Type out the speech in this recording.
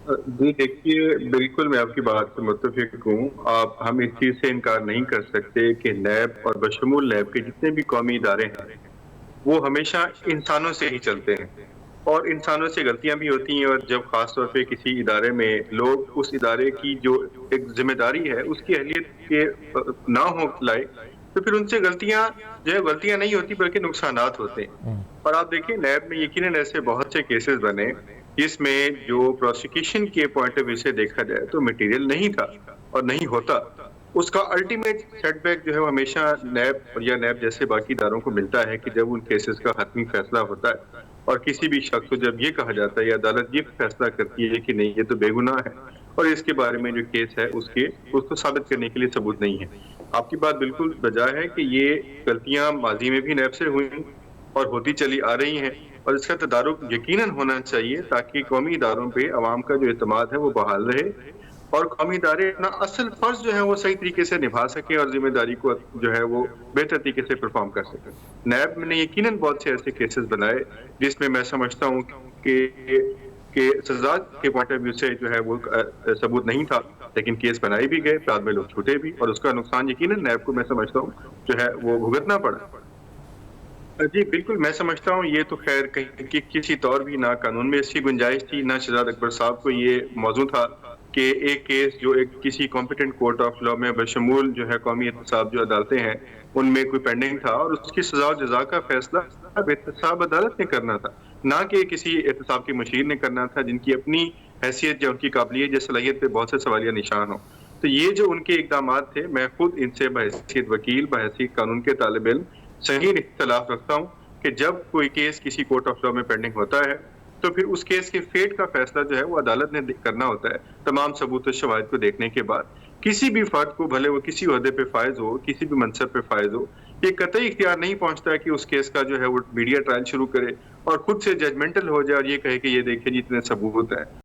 जी देखिए, बिल्कुल मैं आपकी बात से मुत्तफ़िक हूँ। आप हम इस चीज़ से इनकार नहीं कर सकते कि नैब और बशमूल नैब के जितने भी कौमी इदारे हैं, वो हमेशा इंसानों से ही चलते हैं और इंसानों से गलतियाँ भी होती हैं और जब ख़ास तौर पे किसी इदारे में लोग उस इदारे की जो एक ज़िम्मेदारी है, उसकी अहलियत के ना हो लायक, तो फिर उनसे गलतियाँ जो है गलतियाँ नहीं होती बल्कि नुकसानात होते हैं। हुँ, और आप देखिए नैब में यकीनन ऐसे बहुत से केसेज़ बने, जिसमें जो प्रोसिक्यूशन के पॉइंट ऑफ व्यू से देखा जाए तो मटीरियल नहीं था और नहीं होता। उसका अल्टीमेट सेटबैक जो है वो हमेशा नैब या नैब जैसे बाकी इदारों को मिलता है कि जब उन केसेज़ का हतमी फैसला होता है और किसी भी शख्स को जब ये कहा जाता है या अदालत ये फैसला करती है कि नहीं ये तो बेगुनाह है और इसके बारे में जो केस है उसको साबित करने के लिए सबूत नहीं है। आपकी बात बिल्कुल बजाय है कि ये गलतियाँ माज़ी में भी नैब से हुई और होती चली आ रही हैं और इसका तदारुक यकीनन होना चाहिए ताकि कौमी इदारों पे अवाम का जो एतमाद है वो बहाल रहे और कौमी इदारे अपना असल फ़र्ज़ जो है वो सही तरीके से निभा सकें और ज़िम्मेदारी को जो है वो बेहतर तरीके से परफ़ॉर्म कर सकें। नैब ने यकीनन बहुत से ऐसे केसेज़ बनाए जिसमें मैं समझता हूँ कि सज़ा के पॉइंट ऑफ व्यू से जो है वो सबूत नहीं था, लेकिन केस बनाए भी गए, बाद में लोग छूटे भी और उसका नुकसान यकीनन नैब को मैं समझता हूँ जो है वो भुगतना पड़ा। जी, बिल्कुल, मैं समझता हूँ ये तो ख़ैर कहीं कि किसी तौर भी ना कानून में इसकी गुंजाइश थी, ना शहजाद अकबर साहब को ये मौज़ूद था कि एक केस जो एक किसी कॉम्पिटेंट कोर्ट ऑफ लॉ में बशमूल जो है कौमी एहतसाब जो अदालतें हैं, उनमें कोई पेंडिंग था और उसकी सज़ा और जज़ा का फ़ैसला अब एहतसाब अदालत ने करना था, ना कि किसी एहतसाब के मुशीर ने करना था जिनकी अपनी हैसियत या उनकी काबिलियत या सलाहियत पे बहुत से सवालिया निशान हों। तो ये जो उनके इक़दामात थे, मैं खुद इनसे बहैसियत वकील, बहैसियत कानून के तालिब इल्म संगीन इख्तिलाफ रखता हूँ कि जब कोई केस किसी कोर्ट ऑफ लॉ में पेंडिंग होता है, तो फिर उस केस के फेट का फैसला जो है वो अदालत ने करना होता है, तमाम सबूत और शवाहिद को देखने के बाद। किसी भी फर्द को भले वो किसी ओहदे पे फायज हो, किसी भी मनसब पे फायज हो, ये कतई इख्तियार नहीं पहुँचता है कि उस केस का जो है वो मीडिया ट्रायल शुरू करे और खुद से जजमेंटल हो जाए और ये कहे कि ये देखिए जी इतने सबूत हैं।